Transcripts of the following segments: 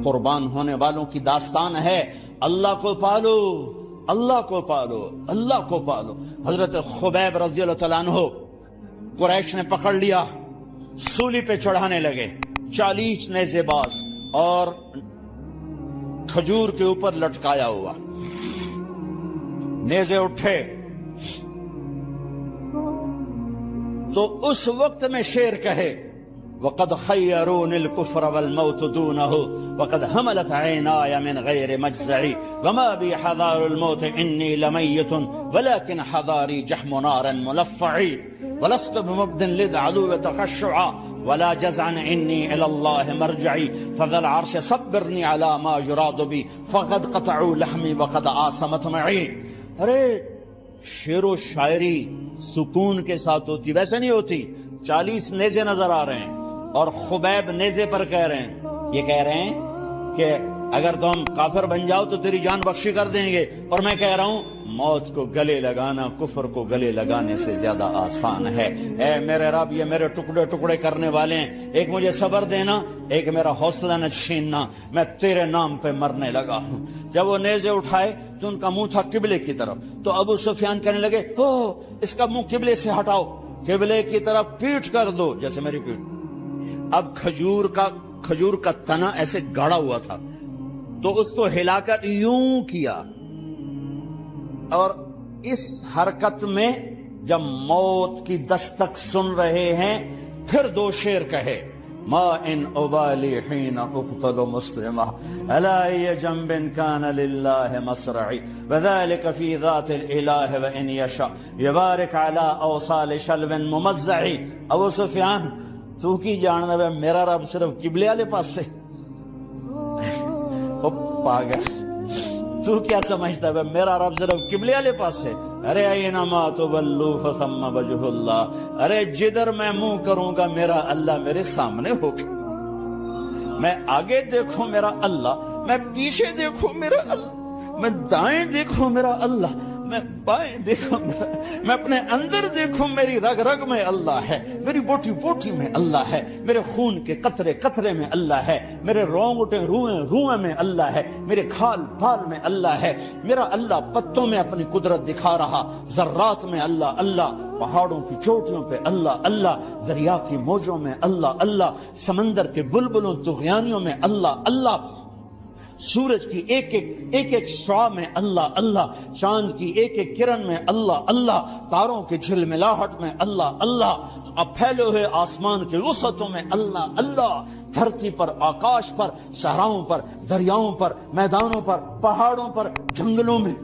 قربان ہونے والوں کی داستان ہے۔ اللہ کو پالو، اللہ کو پالو، اللہ کو پالو۔ حضرت خبیب رضی اللہ تعالیٰ عنہ قریش نے پکڑ لیا، سولی پہ چڑھانے لگے، 40 نیزے باز اور کھجور کے اوپر لٹکایا ہوا۔ نیزے اٹھے تو اس وقت میں شیر کہے وَقَدْ خَيَّرُونِ الْكُفْرَ وَالْمَوْتُ دُونَهُ وَقَدْ حَمَلَتْ عَيْنَايَ مِنْ غَيْرِ مَجْزَعِ وَمَا بِي حَذَارُ الْمَوْتِ إِنِّي لَمَيِّتٌ وَلَكِنْ حَذَارِي جَحْمُ نَارٍ مُلَفَّعِ وَلَسْتُ بِمُبْدٍ لِلْعَدُوِّ تَخَشُّعًا وَلَا جَزْعًا إِنِّي إِلَى اللَّهِ مَرْجِعِي فَذَا الْعَرْشِ صَبِّرْنِي عَلَى مَا يُرَادُ بِي فَقَدْ قَطَعُوا لَحْمِي وَقَدْ آسَمَتْ مَعِي۔ ارے شعر و شاعری سکون کے ساتھ ہوتی، ویسے نہیں ہوتی۔ 40 نیزے نظر آ رہے ہیں اور خبیب نیزے پر کہہ رہے ہیں، یہ کہہ رہے ہیں کہ اگر تم کافر بن جاؤ تو تیری جان بخشی کر دیں گے، اور میں کہہ رہا ہوں موت کو گلے لگانا کفر کو گلے لگانے سے زیادہ آسان ہے۔ اے میرے رب، یہ میرے ٹکڑے ٹکڑے کرنے والے ہیں، ایک مجھے صبر دینا، ایک میرا حوصلہ نہ چھیننا، میں تیرے نام پہ مرنے لگا ہوں۔ جب وہ نیزے اٹھائے تو ان کا منہ تھا قبلے کی طرف، تو ابو سفیان کہنے لگے اس کا منہ قبلے سے ہٹاؤ، قبلے کی طرف پیٹھ کر دو، جیسے میری پیٹھ۔ اب کھجور کا تنا ایسے گاڑا ہوا تھا تو اس کو ہلا کر یوں کیا، اور اس حرکت میں جب موت کی دستک سن رہے ہیں پھر 2 شعر کہے ما ان ابالی حین اقتل مسلمہ الا ای جنب کان للہ مصرعی وذلك فی ذات الالہ وان یشاء یبارک علی اوصال شلو ممزعی۔ ابو سفیان تو کی جاننا ہے میرا رب صرف قبلے والے پاس سے؟ او پاگل، تو کیا سمجھتا ہے میرا رب صرف قبلے والے پاس سے؟ ارے اینما تولوا فثم وجہ اللہ، ارے جدھر میں منہ کروں گا میرا اللہ میرے سامنے ہوگا۔ میں آگے دیکھوں میرا اللہ، میں پیچھے دیکھوں میرا اللہ، میں دائیں دیکھوں میرا اللہ، میں بائیں دیکھوں میرا، میں اپنے اندر دیکھوں میری رگ رگ میں اللہ ہے، میری بوٹی بوٹی میں اللہ ہے، میرے خون کے قطرے قطرے میں اللہ ہے، میرے رونگٹے روئیں روئیں میں اللہ ہے، میرے کھال پھال میں اللہ ہے، میرا اللہ پتوں میں اپنی قدرت دکھا رہا، ذرات میں اللہ اللہ، پہاڑوں کی چوٹیوں پہ اللہ اللہ، دریا کی موجوں میں اللہ اللہ، سمندر کے بلبلوں طغیانیوں میں اللہ اللہ، سورج کی ایک شعاع میں اللہ اللہ، چاند کی ایک کرن میں اللہ اللہ، تاروں کی جھلملاہٹ میں اللہ اللہ، اب پھیلے ہوئے آسمان کے وسعتوں میں اللہ اللہ، دھرتی پر، آکاش پر، صحراؤں پر، دریاؤں پر، میدانوں پر، پہاڑوں پر، جنگلوں میں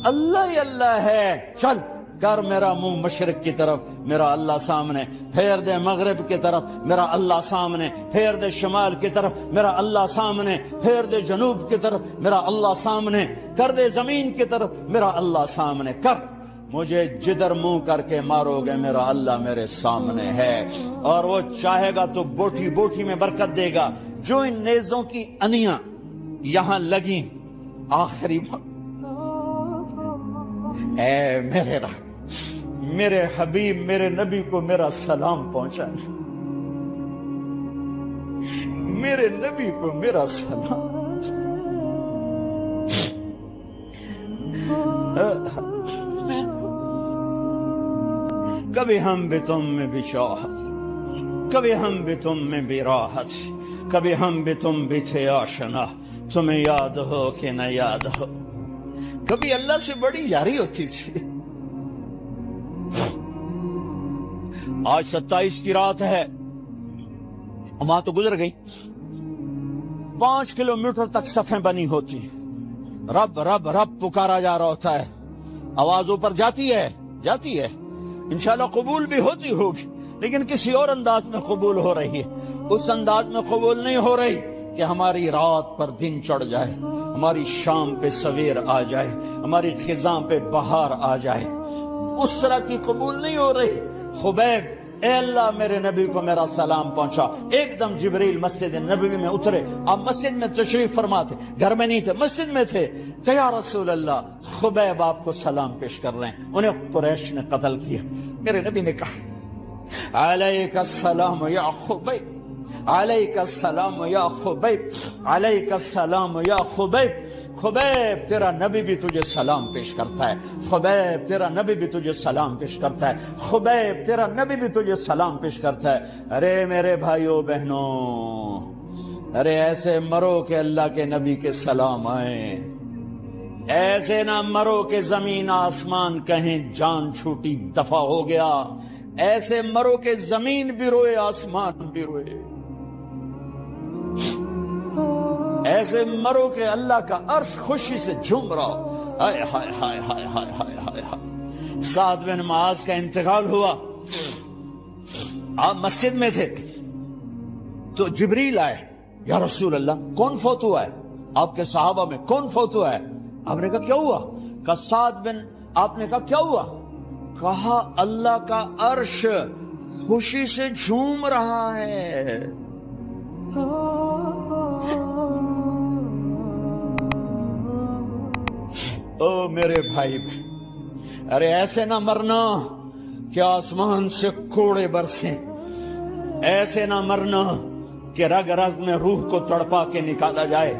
اللہ ہی اللہ ہے۔ چل کر میرا منہ مشرق کی طرف، میرا اللہ سامنے، پھیر دے مغرب کی طرف، میرا اللہ سامنے، پھیر دے شمال کی طرف، میرا اللہ سامنے، پھیر دے جنوب کی طرف، میرا اللہ سامنے، کر دے زمین کی طرف، میرا اللہ سامنے کر، مجھے جدھر منہ کر کے مارو گے میرا اللہ میرے سامنے ہے، اور وہ چاہے گا تو بوٹی بوٹی میں برکت دے گا۔ جو ان نیزوں کی انیاں یہاں لگیں، آخری اے میرے رب، میرے حبیب میرے نبی کو میرا سلام پہنچا، میرے نبی کو میرا سلام۔ کبھی ہم بھی تم میں بھی چاہت، کبھی ہم بھی تم میں بھی راحت، کبھی ہم بھی تم بھی تھے آشنا، تمہیں یاد ہو کہ نہ یاد ہو، کبھی اللہ سے بڑی یاری ہوتی تھی۔ آج 27 کی رات ہے، وہاں تو گزر گئی، 5 کلومیٹر تک صفیں بنی ہوتی، رب رب رب پکارا جا رہا ہوتا ہے، آواز اوپر جاتی ہے انشاءاللہ قبول بھی ہوتی ہوگی، لیکن کسی اور انداز میں قبول ہو رہی ہے، اس انداز میں قبول نہیں ہو رہی کہ ہماری رات پر دن چڑھ جائے، ہماری شام پہ سویر آ جائے، ہماری خزاں پہ بہار آ جائے، اس طرح کی قبول نہیں ہو رہی۔ خبیب، اے اللہ میرے نبی کو میرا سلام پہنچا۔ ایک دم جبریل مسجد نبوی میں اترے، آپ مسجد میں تشریف فرما تھے، گھر میں نہیں تھے، مسجد میں تھے، کہ یا رسول اللہ خبیب آپ کو سلام پیش کر رہے ہیں، انہیں قریش نے قتل کیا۔ میرے نبی نے کہا علیک السلام یا خبیب، علیک السلام یا خبیب، علیک السلام یا خبیب۔ خبیب تیرا نبی بھی تجھے سلام پیش کرتا ہے، خبیب تیرا نبی بھی تجھے سلام پیش کرتا ہے، خبیب تیرا نبی بھی تجھے سلام پیش کرتا ہے۔ ارے میرے بھائیوں بہنوں، ارے ایسے مرو کہ اللہ کے نبی کے سلام آئیں، ایسے نہ مرو کہ زمین آسمان کہیں جان چھوٹی دفع ہو گیا، ایسے مرو کہ زمین بھی روئے آسمان بھی روئے، ایسے مرو کہ اللہ کا عرش خوشی سے جھوم رہا ہو۔ ہائے ہائے ہائے ہائے ہائے ہائے ہائے ہائے۔ سعد بن معاذ کا انتقال ہوا، آپ مسجد میں تھے تو جبریل آئے، یا رسول اللہ کون فوت ہوا ہے؟ آپ کے صحابہ میں کون فوت ہوا ہے؟ آپ نے کہا کیا ہوا؟ کہا سعد بن، آپ نے کہا کیا ہوا؟ کہا اللہ کا عرش خوشی سے جھوم رہا ہے۔ او میرے بھائی، ارے ایسے نہ مرنا کہ آسمان سے کوڑے برسیں، ایسے نہ مرنا کہ رگ رگ میں روح کو تڑپا کے نکالا جائے،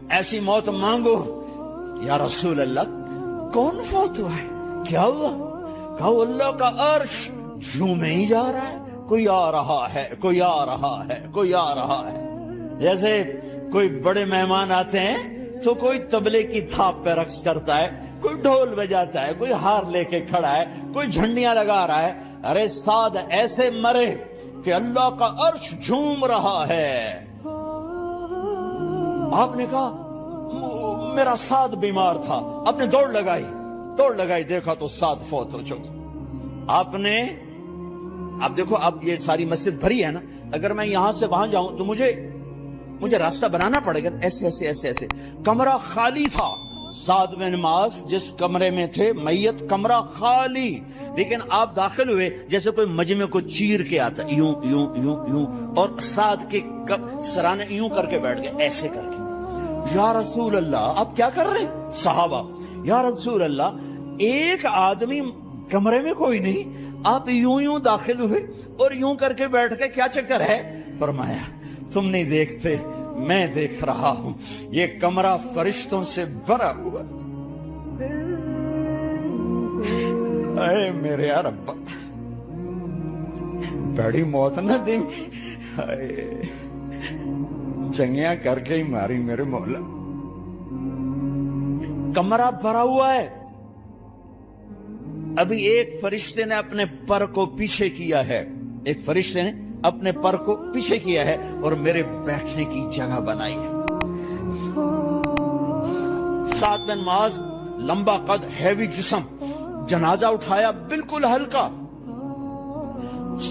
ایسی موت مانگو۔ یا رسول اللہ کون فوت ہوا ہے؟ کیا ہوا؟ کہا اللہ کا عرش جھومے ہی جا رہا ہے، کوئی آ رہا ہے، کوئی آ رہا ہے، کوئی آ رہا ہے۔ جیسے کوئی بڑے مہمان آتے ہیں تو کوئی طبلے کی تھاپ پہ رقص کرتا ہے، کوئی ڈھول بجاتا ہے، کوئی ہار لے کے کھڑا ہے، کوئی جھنڈیاں لگا رہا ہے۔ ارے سعد ایسے مرے کہ اللہ کا عرش جھوم رہا ہے۔ آپ نے کہا میرا سعد بیمار تھا، آپ نے دوڑ لگائی، دیکھا تو سعد فوت ہو چکا۔ آپ دیکھو، اب یہ ساری مسجد بھری ہے نا، اگر میں یہاں سے وہاں جاؤں تو مجھے راستہ بنانا پڑے گا، ایسے ایسے ایسے ایسے۔ کمرہ خالی تھا، سعد بن معاذ جس کمرے میں تھے میت، کمرہ خالی، لیکن آپ داخل ہوئے جیسے کوئی مجمع کو چیر کے آتا، یوں یوں یوں یوں، اور سعد کے سرانے یوں کر کے بیٹھ گئے، ایسے کر کے۔ یا رسول اللہ آپ کیا کر رہے ہیں؟ صحابہ، یا رسول اللہ ایک آدمی کمرے میں کوئی نہیں، آپ یوں یوں داخل ہوئے اور یوں کر کے بیٹھ کے، کیا چکر ہے؟ فرمایا تم نہیں دیکھتے، میں دیکھ رہا ہوں، یہ کمرہ فرشتوں سے بھرا ہوا۔ اے میرے رب، بڑی موت نہ دیں، چنگیاں کر کے ہی ماری میرے مولا۔ کمرہ بھرا ہوا ہے، ابھی ایک فرشتے نے اپنے پر کو پیچھے کیا ہے، ایک فرشتے نے اپنے پر کو پیچھے کیا ہے اور میرے بیٹھنے کی جگہ بنائی ہے۔ سعد بن معاذ لمبا قد، ہیوی جسم، جنازہ اٹھایا بالکل ہلکا۔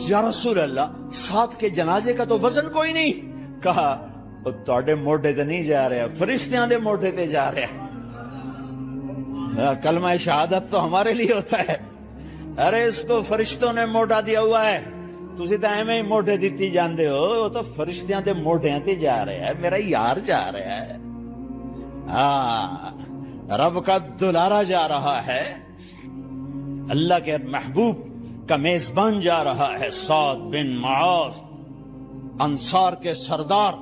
یا رسول اللہ سعد کے جنازے کا تو وزن کوئی نہیں۔ کہا تواڈے موڈے تے نہیں جا رہا، فرشتیاں دے موڈے تے جا رہا۔ کلمہ شہادت تو ہمارے لیے ہوتا ہے، ارے اس کو فرشتوں نے موڈا دیا ہوا ہے، تسی تو ایویں ہی موڈے دیتی جاندے ہو، وہ تو فرشتیاں دے موڈیاں تے جا رہا ہے، میرا یار جا رہا ہے، رب کا دلارا جا رہا ہے، اللہ کے محبوب کا میزبان جا رہا ہے، سعد بن معاذ انصار کے سردار۔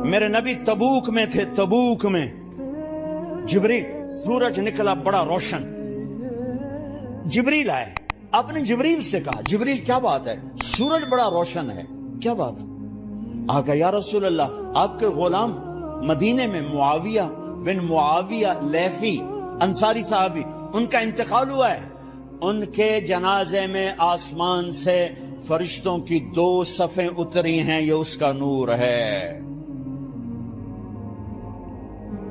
میرے نبی تبوک میں تھے، تبوک میں جبریل، سورج نکلا بڑا روشن، جبریل آئے، آپ نے جبریل سے کہا جبریل کیا بات ہے، سورج بڑا روشن ہے، کیا بات؟ آگا یا رسول اللہ آپ کے غلام مدینے میں معاویہ بن معاویہ لیفی انصاری صحابی، ان کا انتقال ہوا ہے، ان کے جنازے میں آسمان سے فرشتوں کی 2 صفیں اتری ہیں، یہ اس کا نور ہے۔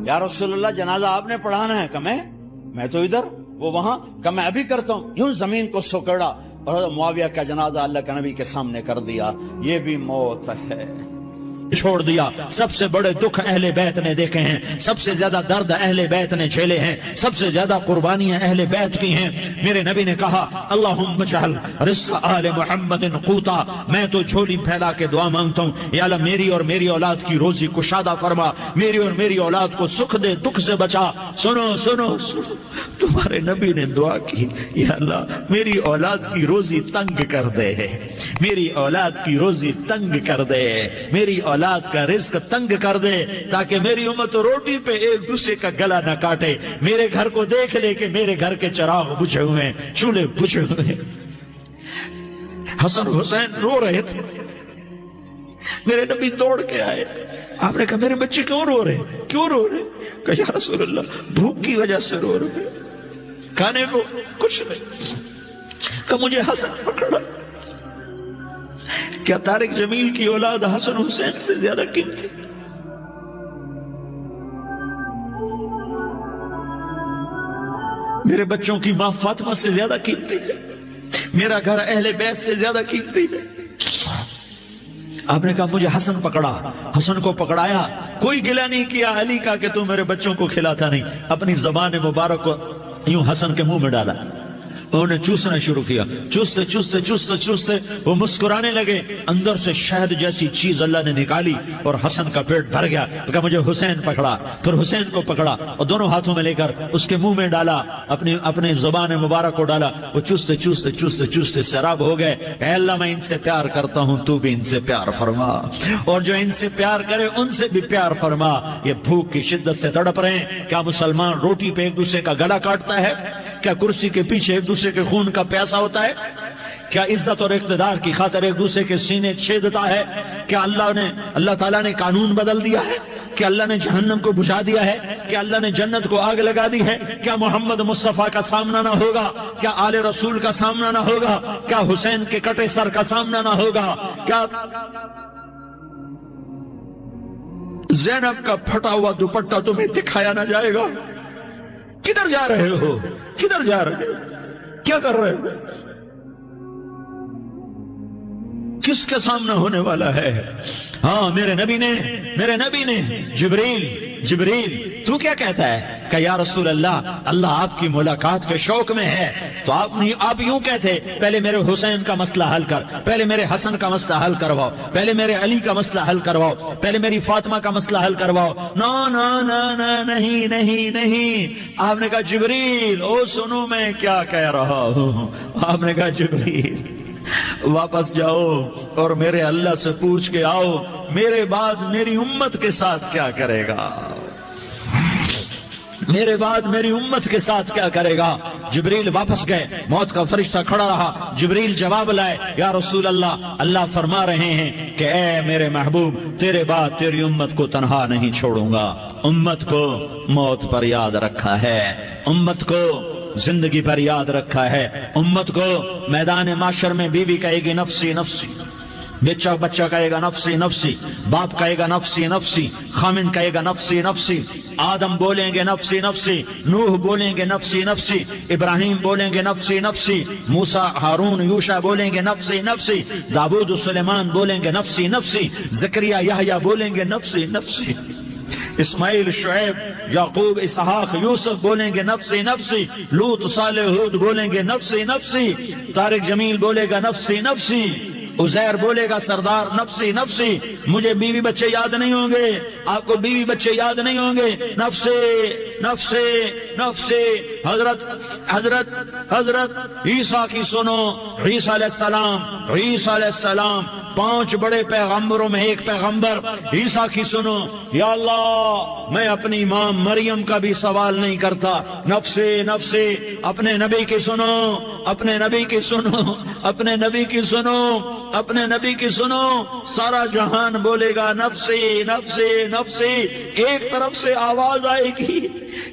یا رسول اللہ جنازہ آپ نے پڑھانا ہے؟ کہ میں تو ادھر، وہ وہاں، کہ میں ابھی کرتا ہوں۔ یوں زمین کو سکڑا اور معاویہ کا جنازہ اللہ کے نبی کے سامنے کر دیا۔ یہ بھی موت ہے، چھوڑ دیا۔ سب سے بڑے دکھ اہل بیت نے دیکھے ہیں، سب سے زیادہ درد اہل بیت نے جھیلے ہیں، سب سے زیادہ قربانیاں اہل بیت کی ہیں۔ میرے نبی نے کہا اللہم اجعل رزق آل محمد قوتا، میں تو جھولی پھیلا کے دعا مانگتا ہوں، یا اللہ میری اور میری اولاد کی روزی کشادہ فرما، میری اور میری اولاد کو سکھ دے، دکھ سے بچا۔ سنو سنو سنو، تمہارے نبی نے دعا کی، یا اللہ میری اولاد کی روزی تنگ کر دے، میری اولاد کی روزی تنگ کر دے، میری اولاد کا رزق تنگ کر دے، تاکہ میری امت روٹی پہ ایک دوسرے کا گلا نہ کاٹے، میرے گھر کو دیکھ لے کہ میرے گھر کے چراغ بجھے ہوئے ہیں، چولہے بجھے ہوئے ہیں۔ حسن حسین رو رہے تھے، میرے نبی دوڑ کے آئے، آپ نے کہا میرے بچے کیوں رو رہے ہیں، کیوں رو رہے ہیں؟ کہا یا رسول اللہ بھوک کی وجہ سے رو رہے ہیں، کھانے کو کچھ نہیں۔ کہ مجھے حسن پکڑا۔ کیا طارق جمیل کی اولاد حسن حسین سے زیادہ قیمتی؟ میرے بچوں کی ماں فاطمہ سے زیادہ قیمتی ہے، میرا گھر اہل بیت سے زیادہ قیمتی ہے۔ آپ نے کہا مجھے حسن پکڑا، حسن کو پکڑایا، کوئی گلہ نہیں کیا علی کا کہ تو میرے بچوں کو کھلاتا نہیں، اپنی زبان مبارک کو یوں حسن کے منہ میں ڈالا، انہوں نے چوسنا شروع کیا، چوستے چوستے چوستے چوستے وہ مسکرانے لگے، اندر سے شہد جیسی چیز اللہ نے نکالی اور حسن کا پیٹ بھر گیا۔ کہا مجھے حسین پکڑا، پھر حسین کو پکڑا اور دونوں ہاتھوں میں لے کر اس کے منہ میں ڈالا، اپنی زبان مبارک کو ڈالا، وہ چوستے چوستے چوستے چوستے سیراب ہو گئے۔ اے اللہ میں ان سے پیار کرتا ہوں، تو بھی ان سے پیار فرما، اور جو ان سے پیار کرے ان سے بھی پیار فرما۔ یہ بھوک کی شدت سے تڑپ رہے ہیں، کیا مسلمان روٹی پہ ایک دوسرے کا گلا کاٹتا ہے؟ کیا کرسی کے پیچھے ایک دوسرے کے خون کا پیاسا ہوتا ہے؟ کیا عزت اور اقتدار کی خاطر ایک دوسرے کے سینے چھیدتا ہے؟ کیا اللہ تعالیٰ نے قانون بدل دیا ہے؟ کیا اللہ نے جہنم کو بجھا دیا ہے؟ کیا اللہ نے جنت کو آگ لگا دی ہے؟ کیا محمد مصطفیٰ کا سامنا نہ ہوگا؟ کیا آل رسول کا سامنا نہ ہوگا؟ کیا حسین کے کٹے سر کا سامنا نہ ہوگا؟ کیا زینب کا پھٹا ہوا دوپٹہ تمہیں دکھایا نہ جائے گا؟ کدھر جا رہے ہو؟ کدھر جا رہے ہو؟ کیا کر رہے ہو؟ کس کے سامنے ہونے والا ہے؟ ہاں میرے نبی نے جبریل تو کیا کہتا ہے کہ یا رسول اللہ آپ کی ملاقات کے شوق میں ہے، تو آپ یوں کہتے پہلے میرے حسین کا مسئلہ حل کر، پہلے میرے حسن کا مسئلہ حل کرواؤ، پہلے میرے علی کا مسئلہ حل کرواؤ، پہلے میری فاطمہ کا مسئلہ حل کرواؤ۔ نہیں۔ آپ نے کہا جبریل او سنو میں کیا کہہ رہا ہوں۔ آپ نے کہا جبریل واپس جاؤ اور میرے اللہ سے پوچھ کے آؤ میرے بعد میری امت کے ساتھ کیا کرے گا، میرے بعد میری امت کے ساتھ کیا کرے گا۔ جبریل واپس گئے، موت کا فرشتہ کھڑا رہا، جبریل جواب لائے یا رسول اللہ فرما رہے ہیں کہ اے میرے محبوب تیرے بعد تیری امت کو تنہا نہیں چھوڑوں گا، امت کو موت پر یاد رکھا ہے، امت کو زندگی پر یاد رکھا ہے، امت کو میدان معاشر میں بیوی کہے گی نفسی نفسی، بچہ کہے گا نفسی نفسی، باپ کہے گا نفسی نفسی، خامن کہے گا نفسی نفسی، آدم بولیں گے نفسی نفسی، نوح بولیں گے نفسی نفسی، ابراہیم بولیں گے نفسی نفسی، موسیٰ ہارون یوشع بولیں گے نفسی نفسی، داؤد و سلیمان بولیں گے نفسی نفسی، زکریا یحییٰ بولیں گے نفسی نفسی، اسماعیل شعیب یعقوب اسحاق یوسف بولیں گے نفسی نفسی، لوط صالح ہود بولیں گے نفسی نفسی، طارق جمیل بولے گا نفسی نفسی، عزیر بولے گا سردار نفسی نفسی، مجھے بیوی بچے یاد نہیں ہوں گے، آپ کو بیوی بچے یاد نہیں ہوں گے، نفسی نفسی نفسی۔ حضرت عیسیٰ کی سنو، عیسیٰ علیہ السلام 5 بڑے پیغمبروں میں ایک پیغمبر، عیسیٰ کی سنو، یا اللہ میں اپنی ماں مریم کا بھی سوال نہیں کرتا، نفسی نفسی، اپنے نبی کی سنو، اپنے نبی کی سنو، اپنے نبی کی سنو، اپنے نبی کی سنو، سارا جہان بولے گا نفسی نفسی نفسی۔ ایک طرف سے آواز آئے گی،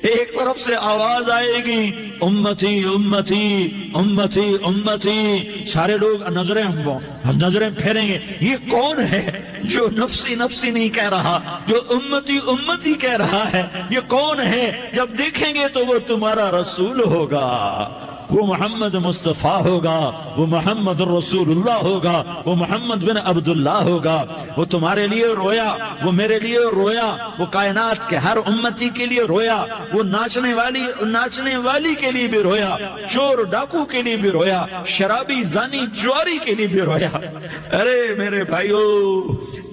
ایک طرف سے آواز آئے گی امتی امتی امتی امتی، سارے لوگ نظریں پھیریں گے، یہ کون ہے جو نفسی نفسی نہیں کہہ رہا، جو امتی امتی کہہ رہا ہے، یہ کون ہے؟ جب دیکھیں گے تو وہ تمہارا رسول ہوگا، وہ محمد مصطفیٰ ہوگا، وہ محمد رسول اللہ ہوگا، وہ محمد بن عبداللہ ہوگا۔ وہ تمہارے لیے رویا، وہ میرے لیے رویا، وہ کائنات کے ہر امتی کے لیے رویا، وہ ناچنے والی کے لیے بھی رویا، چور ڈاکو کے لیے بھی رویا، شرابی زانی جواری کے لیے بھی رویا۔ ارے میرے بھائیو،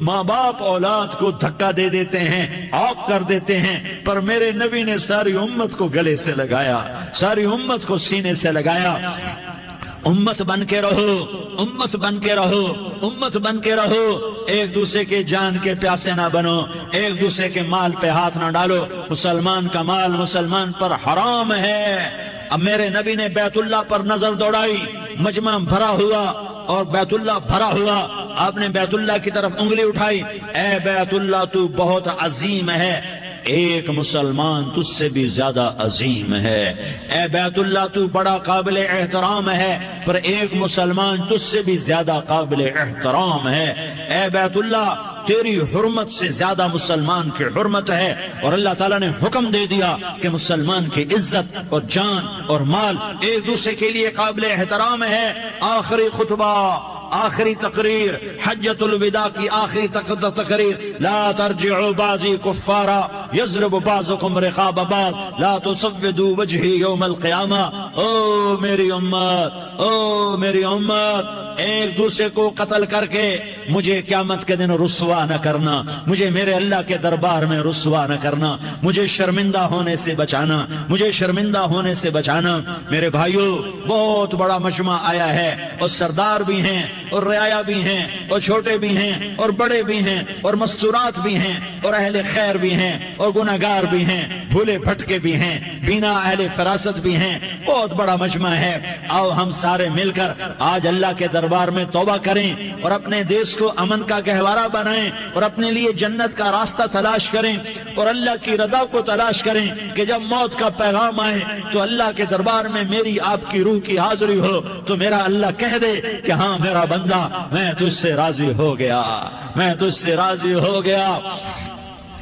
ماں باپ اولاد کو دھکا دے دیتے ہیں، عاق کر دیتے ہیں، پر میرے نبی نے ساری امت کو گلے سے لگایا، ساری امت کو سینے سے لگایا۔ امت بن کے رہو، امت بن کے رہو، امت بن کے رہو، ایک دوسرے کے جان کے پیاسے نہ بنو، ایک دوسرے کے مال پہ ہاتھ نہ ڈالو۔ مسلمان کا مال مسلمان پر حرام ہے۔ اب میرے نبی نے بیت اللہ پر نظر دوڑائی، مجمع بھرا ہوا اور بیت اللہ بھرا ہوا، آپ نے بیت اللہ کی طرف انگلی اٹھائی، اے بیت اللہ تو بہت عظیم ہے، ایک مسلمان تجھ سے بھی زیادہ عظیم ہے۔ اے بیت اللہ تو بڑا قابل احترام ہے، پر ایک مسلمان تجھ سے بھی زیادہ قابل احترام ہے۔ اے بیت اللہ تیری حرمت سے زیادہ مسلمان کی حرمت ہے، اور اللہ تعالیٰ نے حکم دے دیا کہ مسلمان کی عزت اور جان اور مال ایک دوسرے کے لیے قابل احترام ہے۔ آخری خطبہ، آخری تقریر، حجۃ الوداع کی آخری تقریر، لا ترجعوا بعضی کفارا یضرب بعضکم رقاب بعض لا تسودوا وجہی یوم القیامہ۔ او میری امت، او میری امت، ایک دوسرے کو قتل کر کے مجھے قیامت کے دن رسوا نہ کرنا، مجھے میرے اللہ کے دربار میں رسوا نہ کرنا، مجھے شرمندہ ہونے سے بچانا، مجھے شرمندہ ہونے سے بچانا۔ میرے بھائیو، بہت بڑا مجمع آیا ہے، اور سردار بھی ہیں اور رعایا بھی ہیں اور چھوٹے بھی ہیں اور بڑے بھی ہیں اور مستورات بھی ہیں اور اہل خیر بھی ہیں اور گناہگار بھی ہیں، بھولے بھٹکے بھی ہیں، بینا اہل فراست بھی ہیں، بہت بڑا مجمع ہے۔ آؤ ہم سارے مل کر آج اللہ کے دربار میں توبہ کریں اور اپنے دیش کو امن کا گہوارہ بنائیں اور اپنے لیے جنت کا راستہ تلاش کریں اور اللہ کی رضا کو تلاش کریں کہ جب موت کا پیغام آئے تو اللہ کے دربار میں میری آپ کی روح کی حاضری ہو تو میرا اللہ کہہ دے کہ ہاں میرا بندہ، میں تجھ سے راضی ہو گیا، میں تجھ سے راضی ہو گیا۔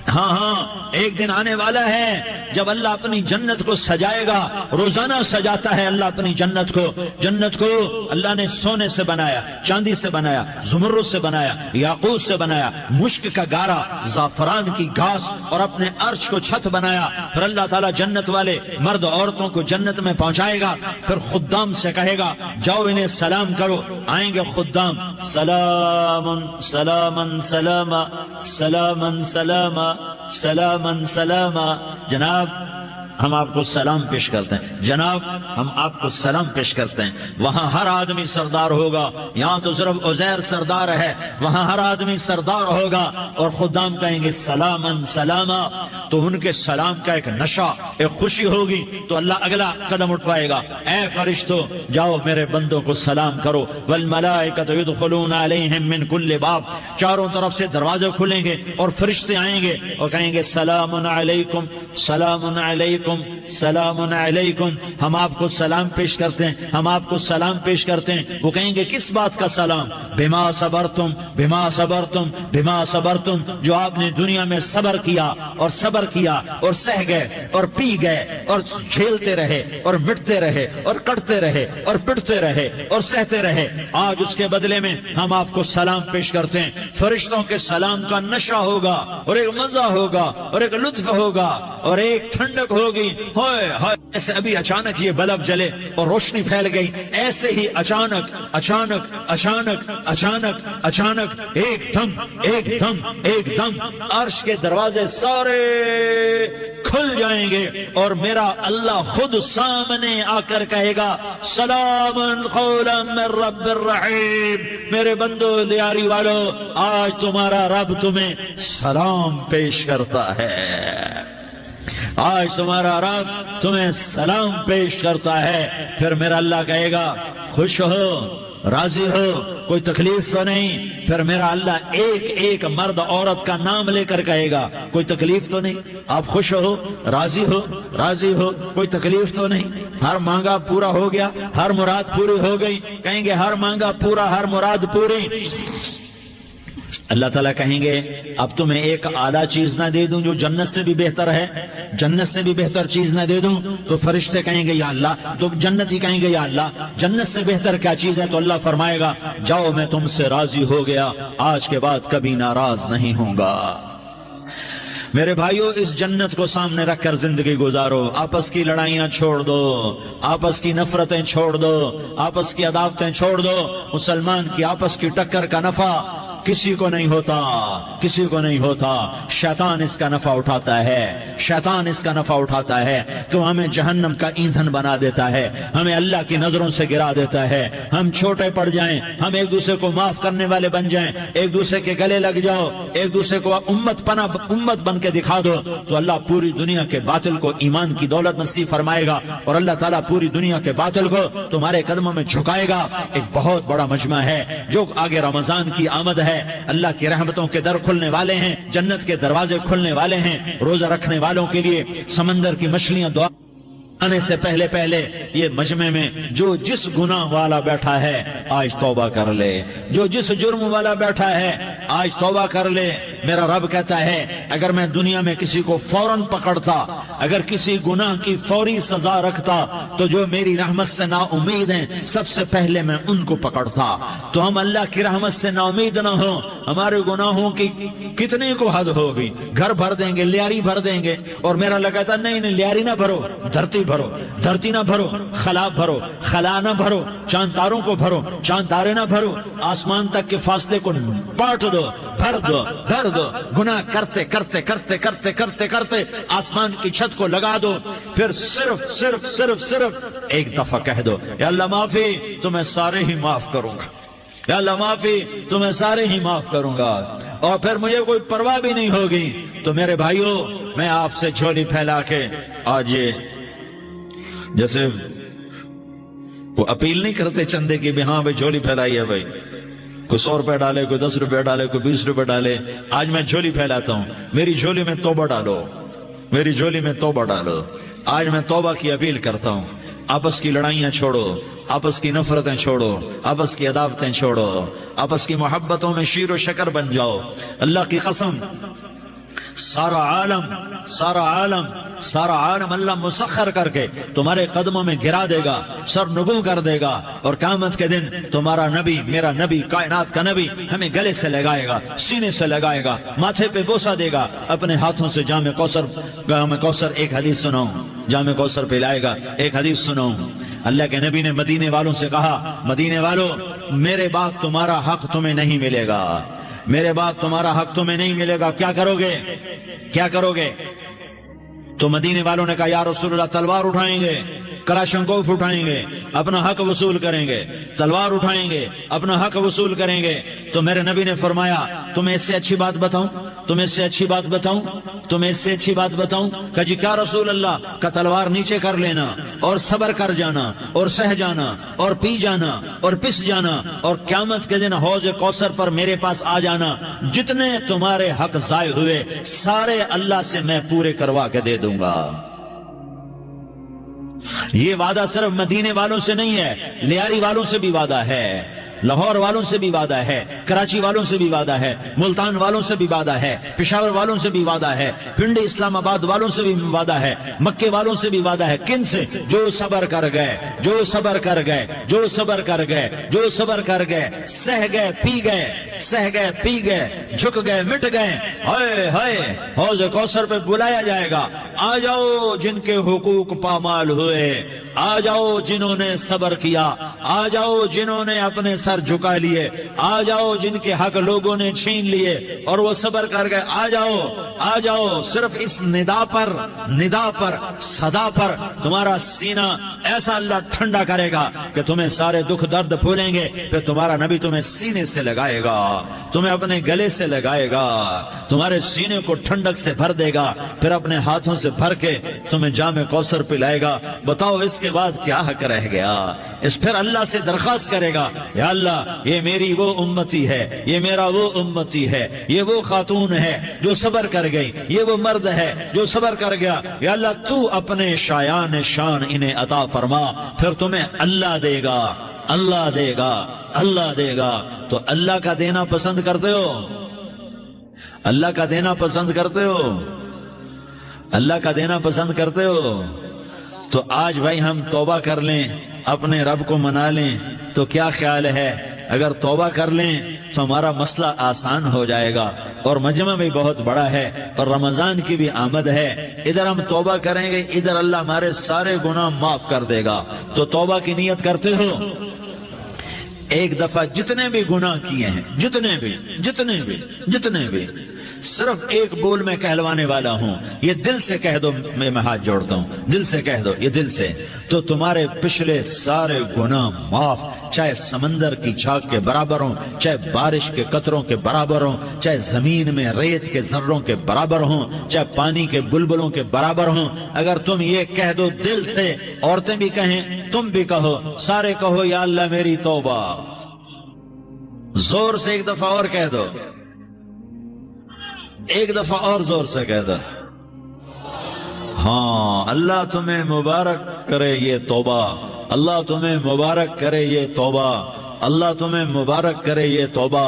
ہاں ہاں، ایک دن آنے والا ہے جب اللہ اپنی جنت کو سجائے گا، روزانہ سجاتا ہے اللہ اپنی جنت کو۔ جنت کو اللہ نے سونے سے بنایا، چاندی سے بنایا، زمرد سے بنایا، یاقوت سے بنایا، مشک کا گارا، زعفران کی گھاس اور اپنے عرش کو چھت بنایا۔ پھر اللہ تعالیٰ جنت والے مرد عورتوں کو جنت میں پہنچائے گا، پھر خدام سے کہے گا جاؤ انہیں سلام کرو۔ آئیں گے خدام، سلامن سلامن سلاما سلامن سلاما سلامن سلاما۔ جناب ہم آپ کو سلام پیش کرتے ہیں، جناب ہم آپ کو سلام پیش کرتے ہیں۔ وہاں ہر آدمی سردار ہوگا، یہاں تو صرف عزیر سردار ہے، وہاں ہر آدمی سردار ہوگا، اور خدام کہیں گے سلامن سلاما، تو ان کے سلام کا ایک نشہ، ایک خوشی ہوگی، تو اللہ اگلا قدم اٹھوائے گا، اے فرشتوں جاؤ میرے بندوں کو سلام کرو۔ والملائکۃ یدخلون علیہم من کل باب، چاروں طرف سے دروازے کھلیں گے اور فرشتے آئیں گے اور کہیں گے سلام علیکم سلام علیکم سلام علیکم، ہم آپ کو سلام پیش کرتے ہیں، ہم آپ کو سلام پیش کرتے ہیں۔ وہ کہیں گے کس بات کا سلام؟ بما صبرتم بما صبرتم بما صبرتم، جو آپ نے دنیا میں صبر کیا اور صبر کیا اور سہ گئے اور پی گئے اور جھیلتے رہے اور مٹتے رہے اور کٹتے رہے اور پٹتے رہے اور سہتے رہے، آج اس کے بدلے میں ہم آپ کو سلام پیش کرتے ہیں۔ فرشتوں کے سلام کا نشہ ہوگا اور ایک مزہ ہوگا اور ایک لطف ہوگا اور ایک ٹھنڈک ہوگی۔ ہوئے ہوئے، ایسے ابھی اچانک یہ بلب جلے اور روشنی پھیل گئی، ایسے ہی اچانک اچانک اچانک اچانک اچانک ایک دم ایک دم ایک دم عرش کے دروازے سارے کھل جائیں گے اور میرا اللہ خود سامنے آ کر کہے گا سلام قولا من رب الرحیم۔ میرے بندو دیاری والو، آج تمہارا رب تمہیں سلام پیش کرتا ہے، آج تمہارا رب تمہیں سلام پیش کرتا ہے۔ پھر میرا اللہ کہے گا خوش ہو، راضی ہو، کوئی تکلیف تو نہیں؟ پھر میرا اللہ ایک ایک مرد عورت کا نام لے کر کہے گا کوئی تکلیف تو نہیں؟ آپ خوش ہو، راضی ہو، راضی ہو، کوئی تکلیف تو نہیں؟ ہر مانگا پورا ہو گیا، ہر مراد پوری ہو گئی؟ کہیں گے ہر مانگا پورا، ہر مراد پوری۔ اللہ تعالیٰ کہیں گے اب تمہیں ایک اعلیٰ چیز نہ دے دوں جو جنت سے بھی بہتر ہے، جنت سے بھی بہتر چیز نہ دے دوں؟ تو فرشتے کہیں گے یا اللہ، تو جنتی کہیں گے یا اللہ جنت سے بہتر کیا چیز ہے؟ تو اللہ فرمائے گا جاؤ میں تم سے راضی ہو گیا، آج کے بعد کبھی ناراض نہیں ہوں گا۔ میرے بھائیوں، اس جنت کو سامنے رکھ کر زندگی گزارو، آپس کی لڑائیاں چھوڑ دو، آپس کی نفرتیں چھوڑ دو، آپس کی عداوتیں چھوڑ دو۔ مسلمان کی آپس کی ٹکر کا نفع کسی کو نہیں ہوتا، کسی کو نہیں ہوتا۔ شیطان اس کا نفع اٹھاتا ہے، شیطان اس کا نفع اٹھاتا ہے کہ وہ ہمیں جہنم کا ایندھن بنا دیتا ہے، ہمیں اللہ کی نظروں سے گرا دیتا ہے، ہم چھوٹے پڑ جائیں، ہم ایک دوسرے کو معاف کرنے والے بن جائیں، ایک دوسرے کے گلے لگ جاؤ، ایک دوسرے کو امت بن کے دکھا دو، تو اللہ پوری دنیا کے باطل کو ایمان کی دولت نصیب فرمائے گا، اور اللہ تعالیٰ پوری دنیا کے باطل کو تمہارے قدموں میں جھکائے گا۔ ایک بہت بڑا مجمع ہے جو آگے رمضان کی آمد ہے، اللہ کی رحمتوں کے در کھلنے والے ہیں، جنت کے دروازے کھلنے والے ہیں، روزہ رکھنے والوں کے لیے سمندر کی مچھلیاں دعا آنے سے پہلے یہ مجمع میں جو جس گناہ والا بیٹھا ہے آج توبہ کر لے، جو جس جرم والا بیٹھا ہے آج توبہ کر لے۔ میرا رب کہتا ہے اگر میں دنیا میں کسی کو فوراً پکڑتا، اگر کسی گناہ کی فوری سزا رکھتا، تو جو میری رحمت سے نا امید ہیں سب سے پہلے میں ان کو پکڑتا۔ تو ہم اللہ کی رحمت سے نا امید نہ ہوں، ہمارے گناہوں کی کتنے کو حد ہوگی، گھر بھر دیں گے، لیاری بھر دیں گے، اور میرا لگاتا نہیں لیاری نہ بھرو، دھرتی بھرو، دھرتی نہ بھرو، خلا بھرو، خلا نہ بھرو، چاند تاروں کو بھرو، چاند تارے نہ بھرو، آسمان تک کے فاصلے کو بانٹ دو، بھر دو، بھر دو، گناہ کرتے کرتے کرتے کرتے کرتے کرتے آسمان کی چھت کو لگا دو، پھر صرف صرف صرف صرف ایک دفعہ کہہ دو یا اللہ معافی، تو میں سارے ہی معاف کروں گا، یا اللہ معافی، تو میں سارے ہی معاف کروں گا، اور پھر مجھے کوئی پرواہ بھی نہیں ہوگی۔ تو میرے بھائیوں، میں آپ سے جھولی پھیلا کے آج یہ جیسے وہ اپیل نہیں کرتے چندے کی بھی ہاں بھائی جھولی پھیلائی ہے، بھائی کوئی 100 روپے ڈالے، کوئی 10 روپے ڈالے، کوئی 20 روپے ڈالے، آج میں جھولی پھیلاتا ہوں، میری جھولی میں توبہ ڈالو، میری جھولی میں توبہ ڈالو۔ آج میں توبہ کی اپیل کرتا ہوں، آپس کی لڑائیاں چھوڑو، آپس کی نفرتیں چھوڑو، آپس کی عداوتیں چھوڑو، آپس کی محبتوں میں شیر و شکر بن جاؤ۔ اللہ کی قسم، سارا عالم اللہ مسخر کر کے تمہارے قدموں میں گرا دے گا، سر نگوں کر دے گا، اور قیامت کے دن تمہارا نبی، میرا نبی، کائنات کا نبی ہمیں گلے سے لگائے گا، سینے سے لگائے گا، ماتھے پہ بوسہ دے گا، اپنے ہاتھوں سے جام کوثر ایک حدیث سناؤں، جام کوثر پلائے گا، ایک حدیث سناؤں۔ اللہ کے نبی نے مدینے والوں سے کہا، مدینے والوں میرے بعد تمہارا حق تمہیں نہیں ملے گا، میرے بعد تمہارا حق تمہیں نہیں ملے گا، کیا کرو گے، کیا کرو گے؟ تو مدینے والوں نے کہا یا رسول اللہ تلوار اٹھائیں گے، کراشنکوف اٹھائیں گے، اپنا حق وصول کریں گے، تلوار اٹھائیں گے، اپنا حق وصول کریں گے۔ تو میرے نبی نے فرمایا تمہیں اس سے اچھی بات بتاؤں، تمہیں اس سے اچھی بات بتاؤں، تمہیں اس سے اچھی بات بتاؤں؟ کہا جی کیا رسول اللہ؟ کا تلوار نیچے کر لینا، اور صبر کر جانا، اور سہ جانا، اور پی جانا، اور پس جانا، اور قیامت کے دن حوض کوثر پر میرے پاس آ جانا، جتنے تمہارے حق ضائع ہوئے سارے اللہ سے میں پورے کروا کے دے دوں گا۔ یہ وعدہ صرف مدینے والوں سے نہیں ہے، لیاری والوں سے بھی وعدہ ہے، لاہور والوں سے بھی وعدہ ہے، کراچی والوں سے بھی وعدہ ہے، ملتان والوں سے بھی وعدہ ہے، پشاور والوں سے بھی وعدہ ہے، پنڈی اسلام آباد والوں سے بھی وعدہ ہے، مکے والوں سے بھی وعدہ ہے۔ کن سے؟ جو صبر کر گئے، جو صبر کر گئے، جو صبر کر گئے، جو صبر کر گئے، سہ گئے، پی گئے، سہ گئے، پی گئے، جھک گئے، مٹ گئے، ہائے ہائے حوض کوثر پہ بلایا جائے گا، آ جاؤ جن کے حقوق پامال ہوئے، آ جاؤ جنہوں نے صبر کیا، آ جاؤ جنہوں نے اپنے سر جھکا لیے، آ جاؤ جن کے حق لوگوں نے چھین لیے اور وہ صبر کر گئے، آ جاؤ، آ جاؤ۔ صرف اس ندا پر صدا پر تمہارا سینہ ایسا اللہ ٹھنڈا کرے گا کہ تمہیں سارے دکھ درد بھولیں گے، پھر تمہارا نبی تمہیں سینے سے لگائے گا، تمہیں اپنے گلے سے لگائے گا، تمہارے سینے کو ٹھنڈک سے بھر دے گا، پھر اپنے ہاتھوں سے بھر کے تمہیں جام کوثر پلائے گا۔ بتاؤ اس کے بعد کیا حق رہ گیا؟ اس پھر اللہ سے درخواست کرے گا یا اللہ یہ میری وہ امتی ہے، یہ میرا وہ امتی ہے، یہ وہ خاتون ہے جو صبر کر گئی، یہ وہ مرد ہے جو صبر کر گیا، یا اللہ تو اپنے شایان شان انہیں عطا فرما، پھر تمہیں اللہ دے گا، اللہ دے گا، اللہ دے گا۔ تو اللہ کا دینا پسند کرتے ہو؟ اللہ کا دینا پسند کرتے ہو؟ اللہ کا دینا پسند کرتے ہو؟ تو آج بھائی ہم توبہ کر لیں، اپنے رب کو منا لیں، تو کیا خیال ہے اگر توبہ کر لیں تو ہمارا مسئلہ آسان ہو جائے گا، اور مجمع بھی بہت بڑا ہے، اور رمضان کی بھی آمد ہے، ادھر ہم توبہ کریں گے، ادھر اللہ ہمارے سارے گناہ معاف کر دے گا۔ تو توبہ کی نیت کرتے ہو؟ ایک دفعہ جتنے بھی گناہ کیے ہیں، جتنے بھی صرف ایک بول میں کہلوانے والا ہوں، یہ دل سے کہہ دو، میں ہاتھ جوڑتا ہوں، دل سے کہہ دو، یہ دل سے، تو تمہارے پچھلے سارے گناہ معاف، چاہے سمندر کی جھاگ کے برابر ہوں، چاہے بارش کے قطروں کے برابر ہوں، چاہے زمین میں ریت کے ذروں کے برابر ہوں، چاہے پانی کے بلبلوں کے برابر ہوں۔ اگر تم یہ کہہ دو دل سے، عورتیں بھی کہیں، تم بھی کہو، سارے کہو یا اللہ میری توبہ، زور سے ایک دفعہ اور کہہ دو، ایک دفعہ اور زور سے کہہ دو۔ ہاں، اللہ تمہیں مبارک کرے یہ توبہ، اللہ تمہیں مبارک کرے یہ توبہ، اللہ تمہیں مبارک کرے یہ توبہ۔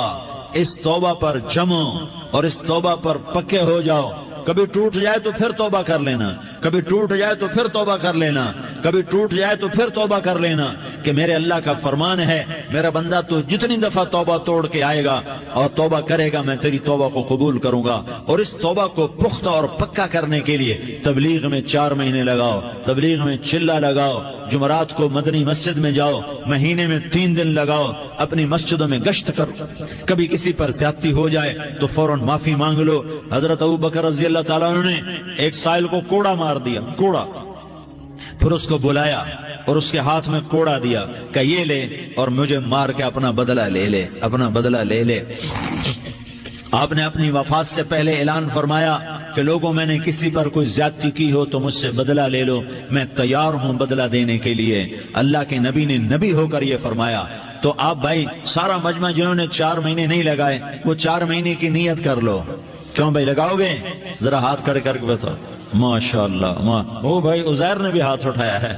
اس توبہ پر جمو اور اس توبہ پر پکے ہو جاؤ۔ کبھی ٹوٹ جائے تو پھر توبہ کر لینا، کبھی ٹوٹ جائے تو پھر توبہ کر لینا، کبھی ٹوٹ جائے تو پھر توبہ کر لینا، کہ میرے اللہ کا فرمان ہے، میرا بندہ تو جتنی دفعہ توبہ توڑ کے آئے گا اور توبہ کرے گا، میں تیری توبہ کو قبول کروں گا۔ اور اس توبہ کو پختہ اور پکا کرنے کے لیے تبلیغ میں 4 مہینے لگاؤ، تبلیغ میں چلہ لگاؤ، جمعرات کو مدنی مسجد میں جاؤ، مہینے میں 3 دن لگاؤ، اپنی مسجدوں میں گشت کرو، کبھی کسی پر زیادتی ہو جائے تو فوراً معافی مانگ لو۔ حضرت ابوبکر رضی اللہ تعالیٰ عنہ نے ایک سائل کو کوڑا مار دیا، کوڑا، پھر اس کو بلایا اور اس کے ہاتھ میں کوڑا دیا کہ یہ لے اور مجھے مار کے اپنا بدلہ لے لے، اپنا بدلہ لے لے۔ آپ نے اپنی وفات سے پہلے اعلان فرمایا کہ لوگوں، میں نے کسی پر کوئی زیادتی کی ہو تو مجھ سے بدلہ لے لو، میں تیار ہوں بدلہ دینے کے لیے۔ اللہ کے نبی نے نبی ہو کر یہ فرمایا۔ تو آپ بھائی سارا مجمع جنہوں نے 4 مہینے نہیں لگائے، وہ 4 مہینے کی نیت کر لو۔ کیوں بھائی لگاؤ گے؟ ذرا ہاتھ کھڑے کر کے بتاؤ۔ ماشاءاللہ، وہ بھائی عزیر نے بھی ہاتھ اٹھایا ہے،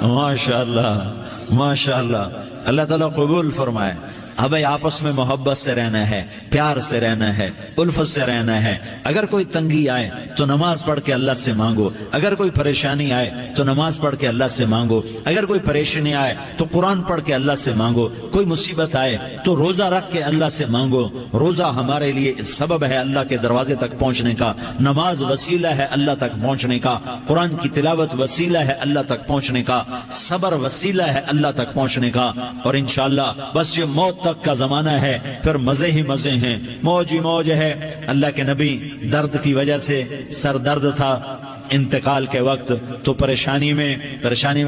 ماشاءاللہ ماشاءاللہ، اللہ تعالیٰ قبول فرمائے۔ اب بھائی آپس میں محبت سے رہنا ہے، پیار سے رہنا ہے، الفت سے رہنا ہے۔ اگر کوئی تنگی آئے تو نماز پڑھ کے اللہ سے مانگو، اگر کوئی پریشانی آئے تو نماز پڑھ کے اللہ سے مانگو، اگر کوئی پریشانی آئے تو قرآن پڑھ کے اللہ سے مانگو، کوئی مصیبت آئے تو روزہ رکھ کے اللہ سے مانگو۔ روزہ ہمارے لیے سبب ہے اللہ کے دروازے تک پہنچنے کا، نماز وسیلہ ہے اللہ تک پہنچنے کا، قرآن کی تلاوت وسیلہ ہے اللہ تک پہنچنے کا، صبر وسیلہ ہے اللہ تک پہنچنے کا۔ اور انشاءاللہ بس یہ موت تک کا زمانہ ہے، پھر مزے ہی مزے ہیں، موج ہی موج ہے۔ اللہ کے نبی درد کی وجہ سے سر درد تھا انتقال کے وقت، تو پریشانی میں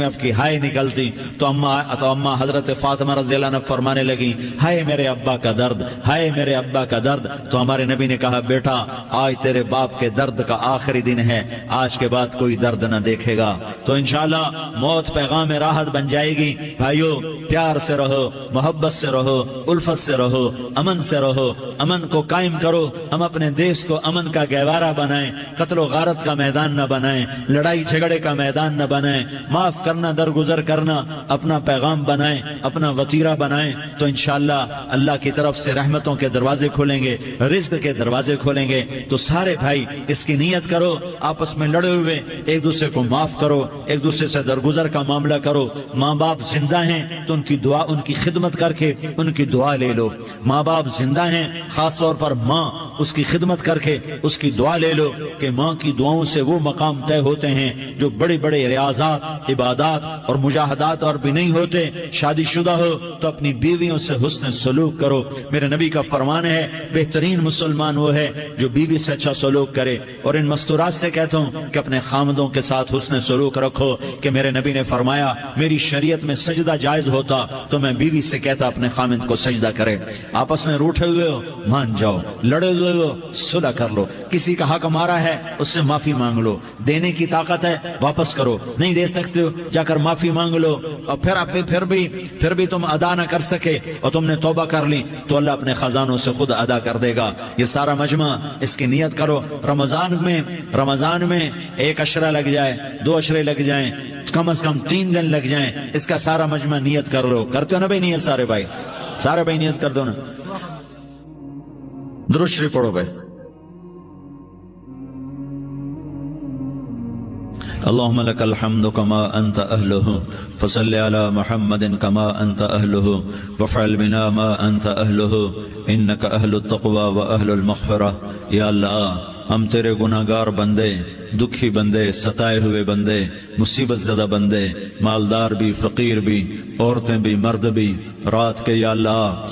اب کی ہائے نکلتی، تو اماں حضرت فاطمہ رضی اللہ عنہ فرمانے لگی، ہائے میرے ابا کا درد، ہائے میرے ابا کا درد۔ تو ہمارے نبی نے کہا، بیٹا آج تیرے باپ کے درد کا آخری دن ہے، آج کے بعد کوئی درد نہ دیکھے گا۔ تو انشاءاللہ موت پیغام راحت بن جائے گی۔ بھائیو پیار سے رہو، محبت سے رہو، الفت سے رہو، امن سے رہو، امن کو قائم کرو۔ ہم اپنے دیش کو امن کا گہوارہ بنائیں، قتل و غارت کا میدان نہ بنائیں، لڑائی جھگڑے کا میدان نہ بنائیں، معاف کرنا درگزر کرنا اپنا پیغام بنائیں، اپنا وطیرہ بنائیں۔ تو انشاءاللہ اللہ کی طرف سے رحمتوں کے دروازے کھولیں گے، رزق کے دروازے کھولیں گے۔ تو سارے بھائی اس کی نیت کرو، آپس میں لڑے ہوئے ایک دوسرے کو معاف کرو، ایک دوسرے سے درگزر کا معاملہ کرو۔ ماں باپ زندہ ہیں تو ان کی دعا، ان کی خدمت کر کے ان کی دعا لے لو۔ ماں باپ زندہ ہیں، خاص طور پر ماں، اس کی خدمت کر کے اس کی دعا لے لو، کہ ماں کی دعاؤں سے وہ مقام طے ہوتے ہیں جو بڑے بڑے ریاضات، عبادات اور مجاہدات اور بھی نہیں ہوتے۔ شادی شدہ ہو تو اپنی بیویوں سے حسن سلوک کرو۔ میرے نبی کا فرمان ہے، بہترین مسلمان وہ ہے جو بیوی سے اچھا سلوک کرے۔ اور ان مستورات سے کہتا ہوں کہ اپنے خامدوں کے ساتھ حسن سلوک رکھو، کہ میرے نبی نے فرمایا، میری شریعت میں سجدہ جائز ہوتا تو میں بیوی سے کہتا اپنے خامد کو سجدہ کرے۔ آپس میں روٹھے ہوئے ہو مان جاؤ، لڑے ہوئے ہو صلح کر لو، کسی کا حق مارا ہے اس سے معافی مانگ لو، دینے کی طاقت ہے واپس کرو، نہیں دے سکتے ہو جا کر معافی مانگ لو۔ اور پھر بھی تم ادا نہ کر سکے اور تم نے توبہ کر لی تو اللہ اپنے خزانوں سے خود ادا کر دے گا۔ یہ سارا مجمع اس کی نیت کرو۔ رمضان میں 1 عشرہ لگ جائے، 2 عشرے لگ جائیں، کم از کم 3 دن لگ جائیں، اس کا سارا مجمع نیت کر لو. کرتے ہو نا بھائی نیت؟ سارے بھائی، سارے بھائی نیت کر دو نا. درود شریف پڑھو بھائی. اللهم لك الحمد كما أنت أهله فصل على محمد كما أنت أهله وفعل بنا ما أنت أهله إنك أهل التقوى وأهل المغفرة. یا اللہ ہم تیرے گناہگار بندے، دکھی بندے، ستائے ہوئے بندے، مصیبت زدہ بندے، مالدار بھی، فقیر بھی، عورتیں بھی، مرد بھی، رات کے یا اللہ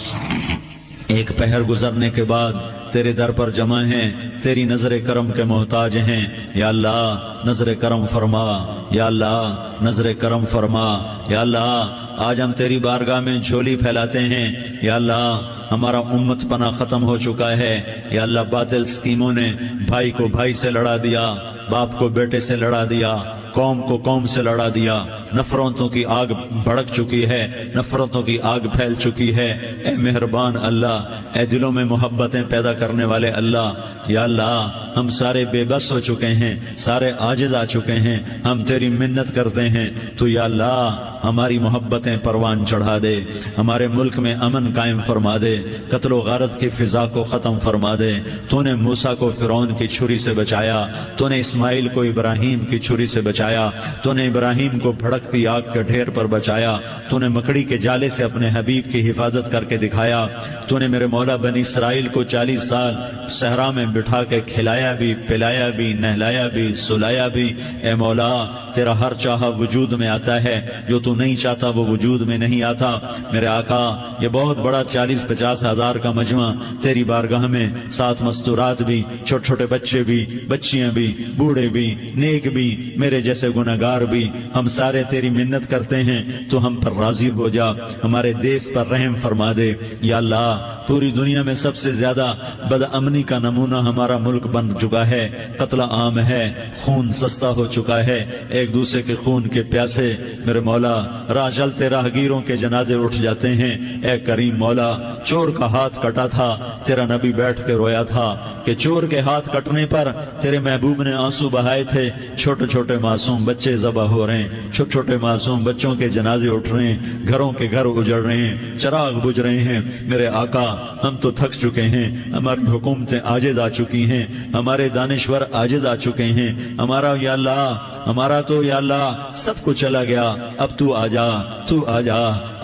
ایک پہر گزرنے کے بعد تیرے در پر جمع ہیں، تیری نظر کرم کے محتاج ہیں. یا اللہ نظر کرم فرما، یا اللہ نظر کرم فرما. یا اللہ آج ہم تیری بارگاہ میں جھولی پھیلاتے ہیں. یا اللہ ہمارا امت پناہ ختم ہو چکا ہے. یا اللہ باطل اسکیموں نے بھائی کو بھائی سے لڑا دیا، باپ کو بیٹے سے لڑا دیا، قوم کو قوم سے لڑا دیا. نفرتوں کی آگ بھڑک چکی ہے، نفرتوں کی آگ پھیل چکی ہے. اے مہربان اللہ، اے دلوں میں محبتیں پیدا کرنے والے اللہ، یا اللہ ہم سارے بے بس ہو چکے ہیں، سارے عاجز آ چکے ہیں. ہم تیری منت کرتے ہیں تو یا اللہ ہماری محبتیں پروان چڑھا دے، ہمارے ملک میں امن قائم فرما دے، قتل و غارت کی فضا کو ختم فرما دے. تو نے موسیٰ کو فرعون کی چھری سے بچایا، تو نے اسماعیل کو ابراہیم کی چھری سے بچایا، تو نے ابراہیم کو بھڑکتی آگ کے ڈھیر پر بچایا، تو نے مکڑی کے جالے سے اپنے حبیب کی حفاظت کر کے دکھایا. تو نے میرے مولا بنی اسرائیل کو 40 سال صحرا میں بٹھا کے کھلایا بھی، پلایا بھی، نہلایا بھی، سلایا بھی. اے مولا تیرا ہر چاہا وجود میں آتا ہے، جو تو نہیں چاہتا وہ وجود میں نہیں آتا. میرے آقا یہ بہت بڑا 40-50 ہزار کا مجمع تیری بارگاہ میں، 7 مستورات بھی، چھوٹے چھوٹے بچے بھی، بچیاں بھی، بوڑھے بھی، نیک بھی، میرے جیسے گناہگار بھی، ہم سارے تیری منت کرتے ہیں تو ہم پر راضی ہو جا، ہمارے دیس پر رحم فرما دے. یا اللہ پوری دنیا میں سب سے زیادہ بد امنی کا نمونہ ہمارا ملک بن چکا ہے، قتل عام ہے، خون سستا ہو چکا ہے، ایک دوسرے کے خون کے پیاسے. میرے مولا راہ چلتے راہگیروں کے جنازے اٹھ جاتے ہیں. اے کریم مولا چور کا ہاتھ کٹا تھا، تیرا نبی بیٹھ کے رویا تھا کہ چور کے ہاتھ کٹنے پر تیرے محبوب نے آنسو بہائے تھے. چھوٹے چھوٹے معصوم بچے ذبح ہو رہے ہیں، چھوٹے چھوٹے معصوم بچوں کے جنازے اٹھ رہے ہیں، گھروں کے گھر اجڑ رہے ہیں، چراغ بجھ رہے ہیں. میرے آقا ہم تو تھک چکے ہیں، ہماری حکومتیں عاجز آ چکی ہیں، ہمارے دانشور عاجز آ چکے ہیں. ہمارا یا اللہ ہمارا تو یا اللہ سب کچھ چلا گیا. اب تو آجا، تو آجا،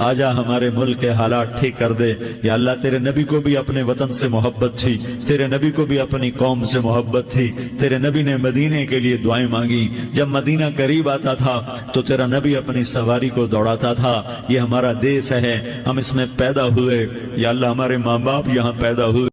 آجا ہمارے ملک کے حالات ٹھیک کر دے. یا اللہ تیرے نبی کو بھی اپنے وطن سے محبت تھی، تیرے نبی کو بھی اپنی قوم سے محبت تھی. تیرے نبی نے مدینے کے لیے دعائیں مانگی، جب مدینہ قریب آتا تھا تو تیرا نبی اپنی سواری کو دوڑاتا تھا. یہ ہمارا دیس ہے، ہم اس میں پیدا ہوئے. یا اللہ ہمارے ماں باپ یہاں پیدا ہوئے.